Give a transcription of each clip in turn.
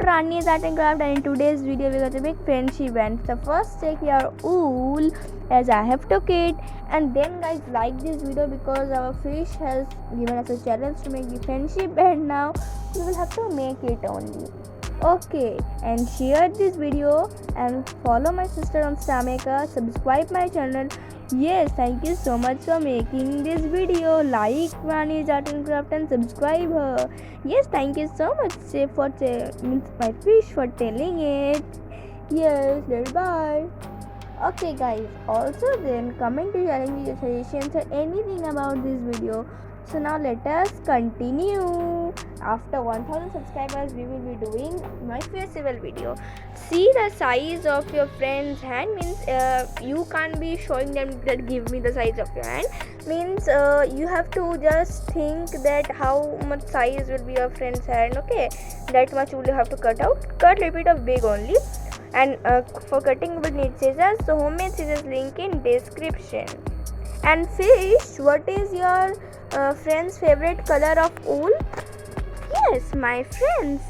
Rani is Art and Craft, and in today's video we're going to make friendship band. So first take your wool as I have took it, and then guys like this video because our fish has given us a challenge to make the friendship band. Now we will have to make it only. Okay, and share this video and follow my sister on Stameka, subscribe my channel. Yes, thank you so much for making this video. Like Rani's Art and Craft and subscribe her. Yes, thank you so much for means my fish for telling it. Yes, bye. Okay guys, also then comment to sharing your suggestions or anything about this video. So now let us continue. After 1000 subscribers we will be doing my festival video. See the size of your friend's hand, means you can't be showing them that give me the size of your hand, means you have to just think that how much size will be your friend's hand. Okay, that much will you have to cut out. Cut little bit of big only. And for cutting we will need scissors, so homemade scissors link in description. And fish, what is your friend's favorite color of wool? Yes, my friend's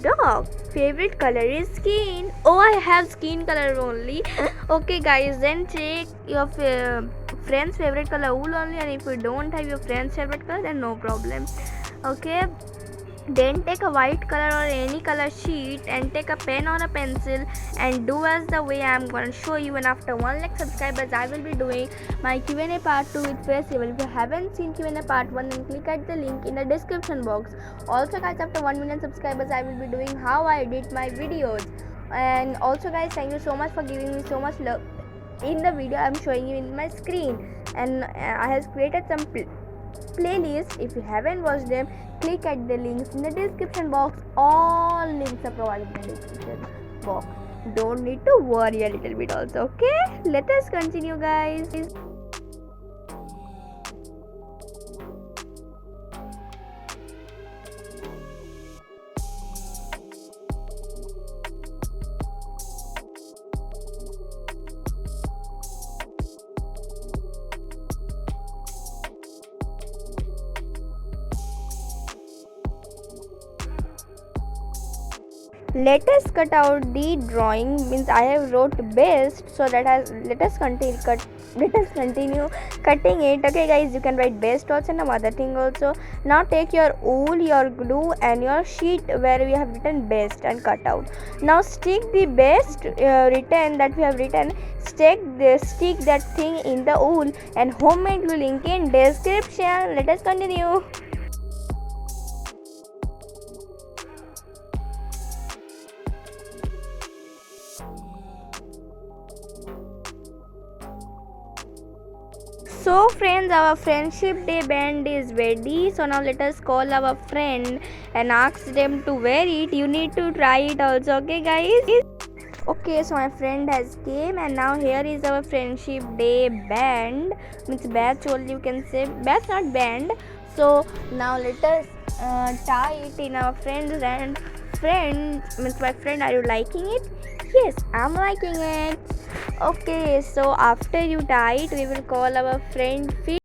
dog favorite color is skin. Oh, I have skin color only. Okay guys, then take your friend's favorite color wool only, and if you don't have your friend's favorite color then no problem. Okay, then take a white color or any color sheet and take a pen or a pencil and do as the way I am going to show you. And after 1 lakh subscribers I will be doing my Q&A part 2 with festival. If you haven't seen Q&A part 1 then click at the link in the description box. Also guys, after 1 million subscribers I will be doing how I edit my videos. And also guys, thank you so much for giving me so much love in the video I am showing you in my screen. And I have created some playlist. If you haven't watched them, click at the links in the description box. All links are provided in the description box. Don't need to worry a little bit also. Okay, let us continue guys. Let us cut out the drawing, means I have wrote best, so that let us continue cutting it. Okay guys, you can write best also and other thing also. Now take your wool, your glue and your sheet where we have written best and cut out. Now stick the best written that we have written, stick that thing in the wool, and homemade glue link in description. Let us continue. So friends, our friendship day band is ready. So now let us call our friend and ask them to wear it. You need to try it also. Okay guys. Okay, so my friend has came, and now here is our friendship day band, means batch only you can say, batch not band. So now let us tie it in our friend's hand. Friend means my friend, are you liking it? Yes, I'm liking it. Okay, so after you tie it we will call our friend fish.